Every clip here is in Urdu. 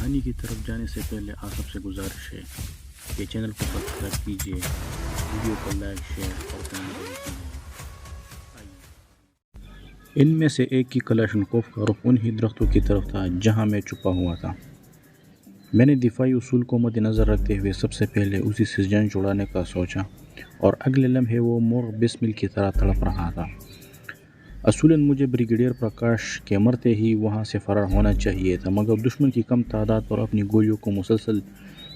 کہانی کی طرف جانے سے پہلے آپ سب سے گزارش ہے کہ چینل کو سبسکرائب کیجیے، ویڈیو کو لائک شیئر اور کمنٹ کیجیے۔ ان میں سے ایک کی کلاشنکوف کا رخ انہی درختوں کی طرف تھا جہاں میں چھپا ہوا تھا۔ میں نے دفاعی اصول کو مد نظر رکھتے ہوئے سب سے پہلے اسی سے جان چھڑانے کا سوچا، اور اگلے لمحے وہ مرغ بسمل کی طرح تڑپ رہا تھا۔ اصولاً مجھے بریگیڈیئر پرکاش کے مرتے ہی وہاں سے فرار ہونا چاہیے تھا، مگر دشمن کی کم تعداد اور اپنی گولیوں کو مسلسل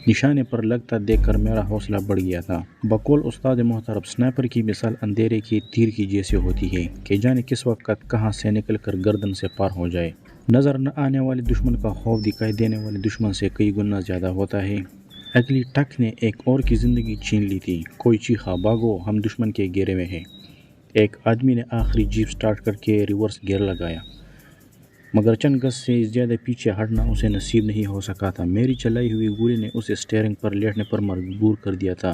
نشانے پر لگتا دیکھ کر میرا حوصلہ بڑھ گیا تھا۔ بقول استاد محترم، سنائپر کی مثال اندھیرے کے تیر کی جیسے ہوتی ہے کہ جانے کس وقت کہاں سے نکل کر گردن سے پار ہو جائے۔ نظر نہ آنے والے دشمن کا خوف دکھائی دینے والے دشمن سے کئی گنا زیادہ ہوتا ہے۔ اگلی ٹک نے ایک اور کی زندگی چھین لی تھی۔ کوئی چیخا، بھاگو، ہم دشمن کے گھیرے میں ہیں۔ ایک آدمی نے آخری جیپ سٹارٹ کر کے ریورس گیئر لگایا، مگر چند گز سے زیادہ پیچھے ہٹنا اسے نصیب نہیں ہو سکا تھا۔ میری چلائی ہوئی گولی نے اسے سٹیئرنگ پر لیٹنے پر مجبور کر دیا تھا۔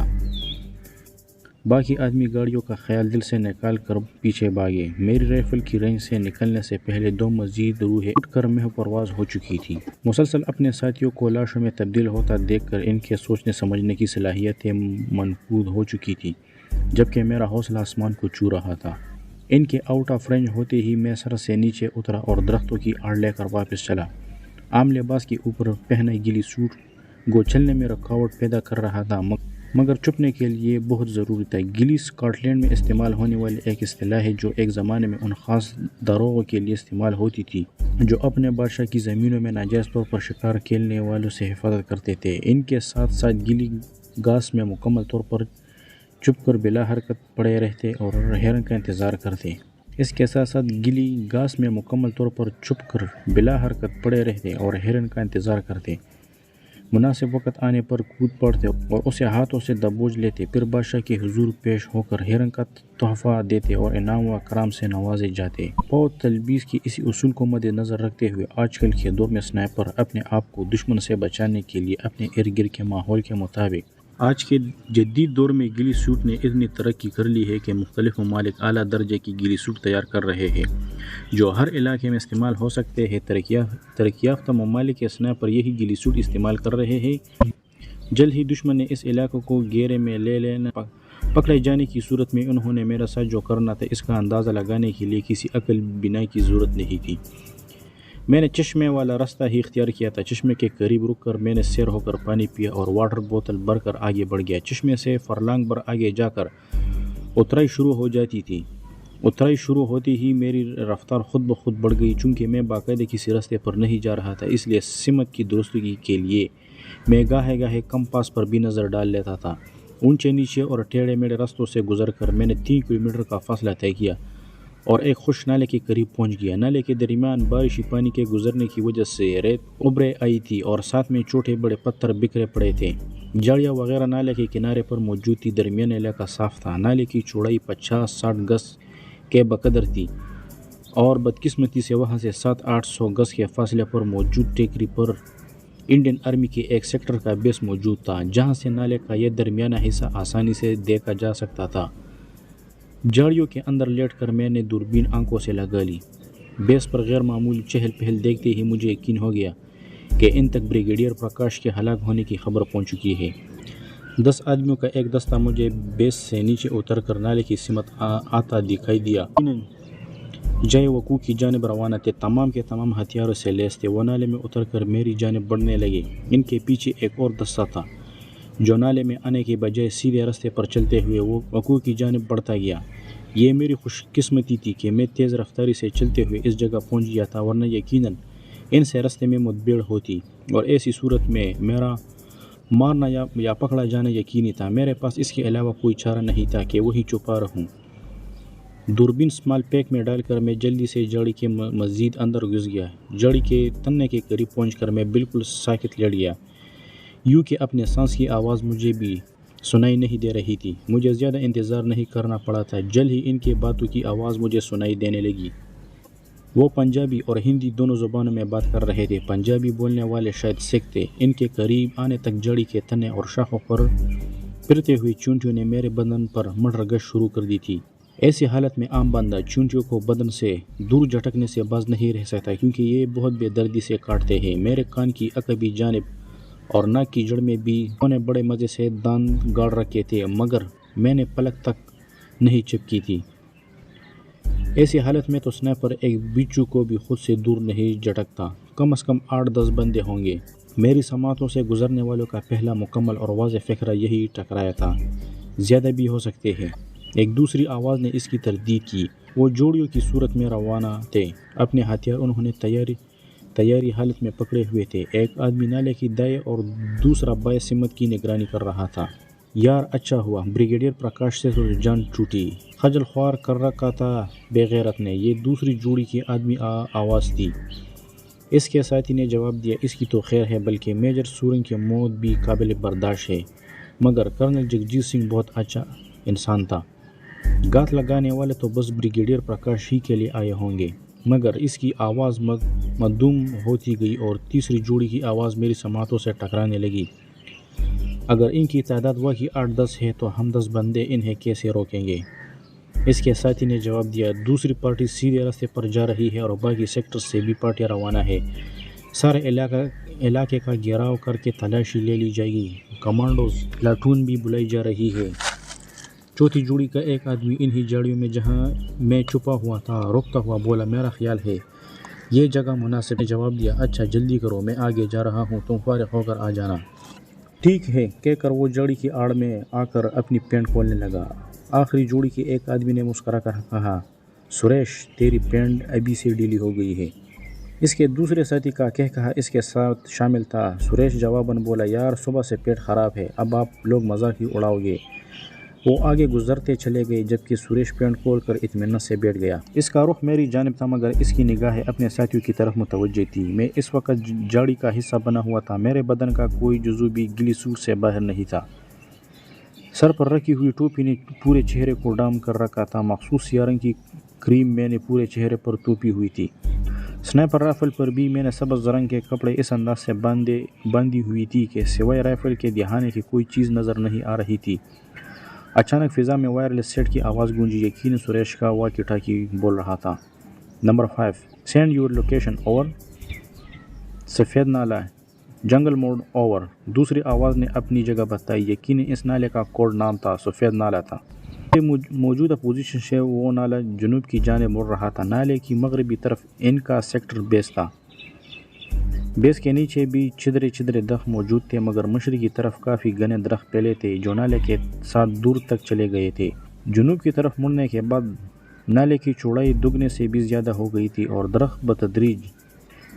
باقی آدمی گاڑیوں کا خیال دل سے نکال کر پیچھے بھاگے۔ میری رائفل کی رینج سے نکلنے سے پہلے دو مزید روحیں اٹھ کر محو پرواز ہو چکی تھی۔ مسلسل اپنے ساتھیوں کو لاشوں میں تبدیل ہوتا دیکھ کر ان کے سوچنے سمجھنے کی صلاحیتیں منفود ہو چکی تھی، جبکہ میرا حوصلہ آسمان کو چھو رہا تھا۔ ان کے آؤٹ آف رینج ہوتے ہی میں سر سے نیچے اترا اور درختوں کی آڑ لے کر واپس چلا۔ عام لباس کے اوپر پہنا گلی سوٹ گو چلنے میں رکاوٹ پیدا کر رہا تھا، مگر چھپنے کے لیے بہت ضروری تھا۔ گلی اسکاٹ لینڈ میں استعمال ہونے والی ایک اصطلاح ہے جو ایک زمانے میں ان خاص داروغوں کے لیے استعمال ہوتی تھی جو اپنے بادشاہ کی زمینوں میں ناجائز طور پر شکار کھیلنے والوں سے حفاظت کرتے تھے۔ ان کے ساتھ ساتھ گلی گھاس میں مکمل طور پر چھپ کر بلا حرکت پڑے رہتے اور ہرن کا انتظار کرتے۔ اس کے ساتھ ساتھ گلی گھاس میں مکمل طور پر چھپ کر بلا حرکت پڑے رہتے اور ہرن کا انتظار کرتے۔ مناسب وقت آنے پر کود پڑتے اور اسے ہاتھوں سے دبوچ لیتے، پھر بادشاہ کے حضور پیش ہو کر ہرن کا تحفہ دیتے اور انعام و کرام سے نوازے جاتے۔ فوج تلبیس کی اسی اصول کو مد نظر رکھتے ہوئے آج کل کے دور میں سنائپر اپنے آپ کو دشمن سے بچانے کے لیے اپنے ارد گرد کے ماحول کے مطابق آج کے جدید دور میں گلی سوٹ نے اتنی ترقی کر لی ہے کہ مختلف ممالک اعلیٰ درجے کی گلی سوٹ تیار کر رہے ہیں جو ہر علاقے میں استعمال ہو سکتے ہیں۔ ترقی یافتہ ممالک کے سنائپر یہی گلی سوٹ استعمال کر رہے ہیں۔ جلد ہی دشمن نے اس علاقے کو گھیرے میں لے لینا پکڑے جانے کی صورت میں انہوں نے میرا ساتھ جو کرنا تھا اس کا اندازہ لگانے کے لیے کسی عقل بنا کی ضرورت نہیں تھی۔ میں نے چشمے والا راستہ ہی اختیار کیا تھا۔ چشمے کے قریب رک کر میں نے سیر ہو کر پانی پیا اور واٹر بوتل بھر کر آگے بڑھ گیا۔ چشمے سے فرلانگ بھر آگے جا کر اترائی شروع ہو جاتی تھی۔ اترائی شروع ہوتی ہی میری رفتار خود بخود بڑھ گئی، چونکہ میں باقاعدہ کسی راستے پر نہیں جا رہا تھا، اس لیے سمت کی درستگی کے لیے میں گاہے گاہے کمپاس پر بھی نظر ڈال لیتا تھا۔ اونچے نیچے اور ٹیڑھے میڑھے راستوں سے گزر کر میں نے 3 کلومیٹر کا فاصلہ طے کیا اور ایک خشک نالے کے قریب پہنچ گیا۔ نالے کے درمیان بارشی پانی کے گزرنے کی وجہ سے ریت ابھرے آئی تھی اور ساتھ میں چھوٹے بڑے پتھر بکھرے پڑے تھے۔ جھاڑیاں وغیرہ نالے کے کنارے پر موجود تھی۔ درمیانی علاقہ صاف تھا۔ نالے کی چوڑائی 50-60 گز کے بقدر تھی اور بدقسمتی سے وہاں سے 700-800 گز کے فاصلے پر موجود ٹیکری پر انڈین آرمی کے ایک سیکٹر کا بیس موجود تھا، جہاں سے نالے کا یہ درمیانہ حصہ آسانی سے دیکھا جا سکتا تھا۔ جھاڑیوں کے اندر لیٹ کر میں نے دوربین آنکھوں سے لگا لی۔ بیس پر غیر معمولی چہل پہل دیکھتے ہی مجھے یقین ہو گیا کہ ان تک بریگیڈیئر پرکاش کے ہلاک ہونے کی خبر پہنچ چکی ہے۔ 10 آدمیوں کا ایک دستہ مجھے بیس سے نیچے اتر کر نالے کی سمت آتا دکھائی دیا۔ جائے وقوع کی جانب روانہ تھے، تمام کے تمام ہتھیاروں سے لیس تھے۔ وہ نالے میں اتر کر میری جانب بڑھنے لگے۔ ان کے پیچھے ایک اور دستہ تھا جو نالے میں آنے کے بجائے سیدھے راستے پر چلتے ہوئے وقوع کی جانب بڑھتا گیا۔ یہ میری خوش قسمتی تھی کہ میں تیز رفتاری سے چلتے ہوئے اس جگہ پہنچ گیا تھا، ورنہ یقیناً ان سے راستے میں مدبھیڑ ہوتی اور ایسی صورت میں میرا مارنا یا پکڑا جانا یقینی تھا۔ میرے پاس اس کے علاوہ کوئی چارہ نہیں تھا کہ وہیں چھپا رہوں۔ دوربین اسمال پیک میں ڈال کر میں جلدی سے جھاڑی کے مزید اندر گھس گیا۔ جھاڑی کے تنے کے قریب پہنچ کر میں بالکل ساکت لیٹ گیا، یوں کہ اپنے سانس کی آواز مجھے بھی سنائی نہیں دے رہی تھی۔ مجھے زیادہ انتظار نہیں کرنا پڑا تھا، جلد ہی ان کے باتوں کی آواز مجھے سنائی دینے لگی۔ وہ پنجابی اور ہندی دونوں زبانوں میں بات کر رہے تھے۔ پنجابی بولنے والے شاید سکھ تھے۔ ان کے قریب آنے تک جھاڑی کے تنے اور شاخوں پر پھرتے ہوئے چونٹیوں نے میرے بدن پر مٹر گشت شروع کر دی تھی۔ ایسی حالت میں عام بندہ چونٹیوں کو بدن سے دور جھٹکنے سے باز نہیں رہ سکتا کیونکہ یہ بہت بے دردی سے کاٹتے ہیں۔ میرے کان کی عقبی جانب اور ناک کی جڑ میں بھی انہوں نے بڑے مزے سے دانت گاڑ رکھے تھے مگر میں نے پلک تک نہیں چپکی تھی۔ ایسی حالت میں تو سنائپر ایک بچھو کو بھی خود سے دور نہیں جھٹکتا۔ کم از کم 8-10 بندے ہوں گے۔ میری سماعتوں سے گزرنے والوں کا پہلا مکمل اور واضح فکرہ یہی ٹکرایا تھا، زیادہ بھی ہو سکتے ہیں۔ ایک دوسری آواز نے اس کی تردید کی۔ وہ جوڑیوں کی صورت میں روانہ تھے، اپنے ہتھیار انہوں نے تیاری حالت میں پکڑے ہوئے تھے۔ ایک آدمی نالے کی دائیں اور دوسرا بائیں سمت کی نگرانی کر رہا تھا۔ یار اچھا ہوا بریگیڈیئر پرکاش سے تو جان چھوٹی، خجل خوار کر رکھا تھا بے غیرت نے۔ یہ دوسری جوڑی کی آدمی آواز تھی۔ اس کے ساتھی نے جواب دیا، اس کی تو خیر ہے، بلکہ میجر سورنگ کی موت بھی قابل برداشت ہے، مگر کرنل جگجیت سنگھ بہت اچھا انسان تھا۔ گات لگانے والے تو بس بریگیڈیئر پرکاش ہی کے لیے آئے ہوں گے۔ مگر اس کی آواز مدھم ہوتی گئی اور تیسری جوڑی کی آواز میری سماعتوں سے ٹکرانے لگی۔ اگر ان کی تعداد واقعی 8-10 ہے تو ہم 10 بندے انہیں کیسے روکیں گے؟ اس کے ساتھی نے جواب دیا، دوسری پارٹی سیدھے راستے پر جا رہی ہے اور باقی سیکٹر سے بھی پارٹیاں روانہ ہے۔ سارے علاقے کا گھیراؤ کر کے تلاشی لے لی جائے گی۔ کمانڈوز پلاٹون بھی بلائی جا رہی ہے۔ چوتھی جوڑی کا ایک آدمی انہی جھاڑیوں میں جہاں میں چھپا ہوا تھا روکتا ہوا بولا، میرا خیال ہے یہ جگہ مناسب ہے۔ جواب دیا، اچھا جلدی کرو، میں آگے جا رہا ہوں، تم فارغ ہو کر آ جانا۔ ٹھیک ہے کہہ کر وہ جھاڑی کی آڑ میں آ کر اپنی پینٹ کھولنے لگا۔ آخری جوڑی کے ایک آدمی نے مسکرا کر کہا، سریش تیری پینٹ ابھی سے ڈھیلی ہو گئی ہے۔ اس کے دوسرے ساتھی کا کہا اس کے ساتھ شامل تھا۔ سریش جواباً بولا، یار صبح سے پیٹ خراب ہے، اب آپ لوگ مذاق ہی اڑاؤ گے۔ وہ آگے گزرتے چلے گئے جبکہ سریش پینٹ کھول کر اطمینان سے بیٹھ گیا۔ اس کا رخ میری جانب تھا مگر اس کی نگاہیں اپنے ساتھیوں کی طرف متوجہ تھی۔ میں اس وقت جھاڑی کا حصہ بنا ہوا تھا، میرے بدن کا کوئی جزو بھی گلی سوٹ سے باہر نہیں تھا۔ سر پر رکھی ہوئی ٹوپی نے پورے چہرے کو ڈام کر رکھا تھا، مخصوص سیاہ رنگ کی کریم میں نے پورے چہرے پر ٹوپی ہوئی تھی۔ سنائپر رائفل پر بھی میں نے سبز رنگ کے کپڑے اس انداز سے باندھی ہوئی تھی کہ سوائے رائفل کے دہانے کی کوئی چیز نظر نہیں آ رہی تھی۔ اچانک فضا میں وائرلیس سیٹ کی آواز گونجی، یقیناً سریش کا واکی ٹاکی بول رہا تھا۔ Number 5 send your location over. سفید نالا جنگل موڑ اوور۔ دوسری آواز نے اپنی جگہ بتائی، یقیناً اس نالے کا کوڈ نام تھا، سفید نالا تھا۔ موجودہ پوزیشن سے وہ نالا جنوب کی جانب مڑ رہا تھا۔ نالے کی مغربی طرف ان کا سیکٹر بیس تھا۔ بیس کے نیچے بھی چھدرے درخت موجود تھے مگر مشرقی طرف کافی گھنے درخت پھیلے تھے جو نالے کے ساتھ دور تک چلے گئے تھے۔ جنوب کی طرف مڑنے کے بعد نالے کی چوڑائی دگنے سے بھی زیادہ ہو گئی تھی اور درخت بتدریج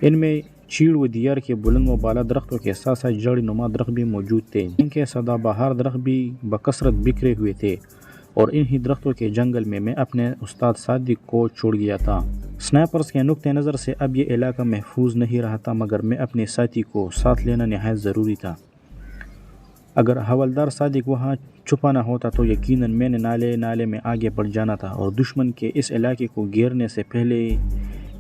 ان میں چیڑ و دیار کے بلند و بالا درختوں کے ساتھ ساتھ جڑی نما درخت بھی موجود تھے جن کے سدا بہار درخت بھی بکثرت بکھرے ہوئے تھے، اور انہی درختوں کے جنگل میں اپنے استاد صادق کو چھوڑ گیا تھا۔ سنائپرز کے نقطہ نظر سے اب یہ علاقہ محفوظ نہیں رہا تھا مگر میں اپنے ساتھی کو ساتھ لینا نہایت ضروری تھا۔ اگر حوالدار صادق وہاں چھپا نہ ہوتا تو یقیناً میں نے نالے میں آگے بڑھ جانا تھا اور دشمن کے اس علاقے کو گھیرنے سے پہلے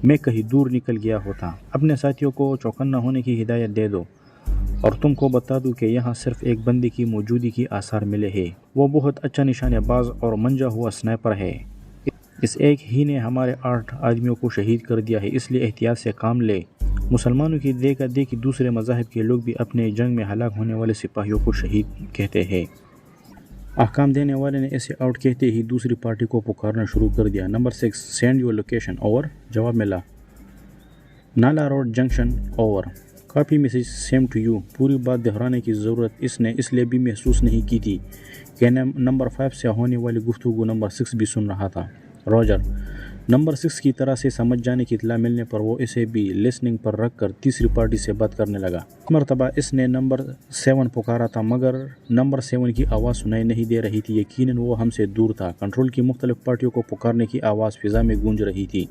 میں کہیں دور نکل گیا ہوتا۔ اپنے ساتھیوں کو چوکنا ہونے کی ہدایت دے دو اور تم کو بتا دوں کہ یہاں صرف ایک بندے کی موجودگی کی آثار ملے ہیں، وہ بہت اچھا نشانے باز اور منجا ہوا سنائپر ہے۔ اس ایک ہی نے ہمارے 8 آدمیوں کو شہید کر دیا ہے، اس لیے احتیاط سے کام لے۔ مسلمانوں کی دیکھا دیکھی دوسرے مذاہب کے لوگ بھی اپنے جنگ میں ہلاک ہونے والے سپاہیوں کو شہید کہتے ہیں۔ احکام دینے والے نے اسے آؤٹ کہتے ہی دوسری پارٹی کو پکارنا شروع کر دیا۔ Number 6 send your location over. جواب ملا، Nala road junction over, copy message same to you. پوری بات دہرانے کی ضرورت اس نے اس لیے بھی محسوس نہیں کی تھی کہ نمبر 5 سے ہونے والی گفتگو نمبر 6 بھی سن رہا تھا۔ روجر۔ نمبر 6 کی طرح سے سمجھ جانے کی اطلاع ملنے پر وہ اسے بھی لسننگ پر رکھ کر تیسری پارٹی سے بات کرنے لگا۔ اس مرتبہ اس نے نمبر 7 پکارا تھا مگر نمبر 7 کی آواز سنائی نہیں دے رہی تھی، یقیناً وہ ہم سے دور تھا۔ کنٹرول کی مختلف پارٹیوں کو پکارنے کی آواز فضا میں گونج رہی تھی۔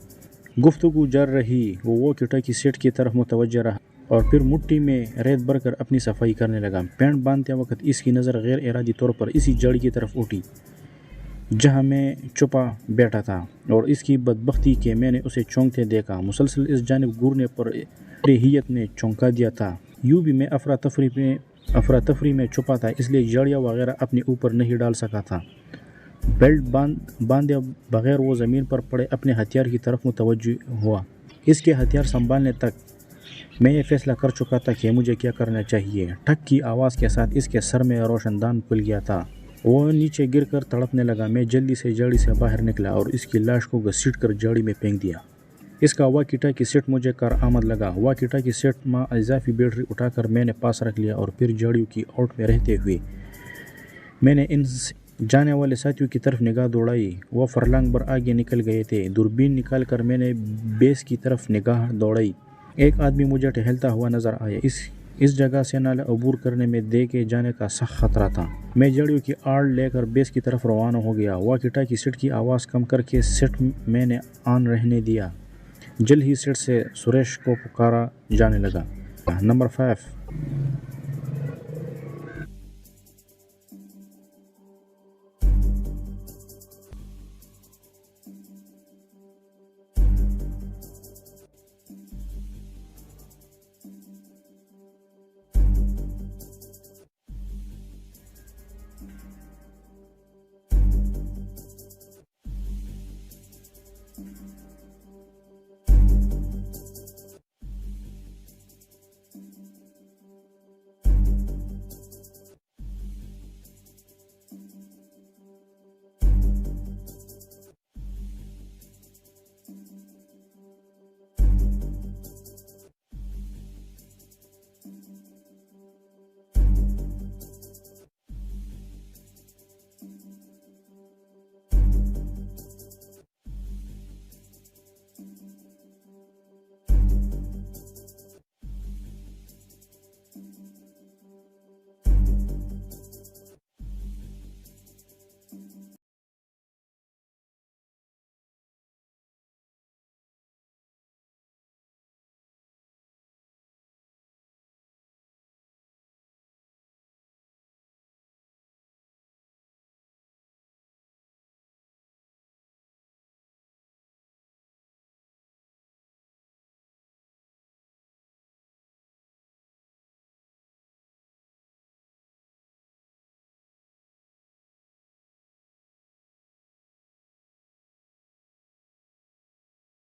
گفتگو جاری رہی، وہ واکی ٹاکی سیٹ کی طرف متوجہ رہا اور پھر مٹھی میں ریت بھر کر اپنی صفائی کرنے لگا۔ پینٹ باندھتے وقت اس کی نظر غیر ارادی طور پر اسی جھاڑی کی طرف اٹھی جہاں میں چھپا بیٹھا تھا، اور اس کی بدبختی کہ میں نے اسے چونکتے دیکھا۔ مسلسل اس جانب گورنے پر ریحیت نے چونکا دیا تھا۔ یوں بھی میں افراتفری میں چھپا تھا، اس لیے جھاڑیاں وغیرہ اپنے اوپر نہیں ڈال سکا تھا۔ بیلٹ باندھے بغیر وہ زمین پر پڑے اپنے ہتھیار کی طرف متوجہ ہوا۔ اس کے ہتھیار سنبھالنے تک میں یہ فیصلہ کر چکا تھا کہ مجھے کیا کرنا چاہیے۔ ٹھک کی آواز کے ساتھ اس کے سر میں روشن دان کھل گیا تھا۔ وہ نیچے گر کر تڑپنے لگا۔ میں جلدی سے جاڑی سے باہر نکلا اور اس کی لاش کو گھسیٹ کر جاڑی میں پھینک دیا۔ اس کا واکی ٹاکی سیٹ مجھے کارآمد لگا۔ واکی ٹاکی سیٹ میں اضافی بیٹری اٹھا کر میں نے پاس رکھ لیا اور پھر جاڑیوں کی آؤٹ میں رہتے ہوئے میں نے ان جانے والے ساتھیوں کی طرف نگاہ دوڑائی۔ وہ فرلانگ بھر آگے نکل گئے تھے۔ دوربین نکال کر میں نے بیس کی طرف نگاہ دوڑائی۔ ایک آدمی مجھے ٹہلتا ہوا نظر آیا۔ اس جگہ سے نالے عبور کرنے میں دیکھے جانے کا سخت خطرہ تھا۔ میں جاڑیوں کی آڑ لے کر بیس کی طرف روانہ ہو گیا۔ واکی ٹاکی سیٹ کی آواز کم کر کے سیٹ میں نے آن رہنے دیا۔ جلد ہی سیٹ سے سریش کو پکارا جانے لگا۔ نمبر 5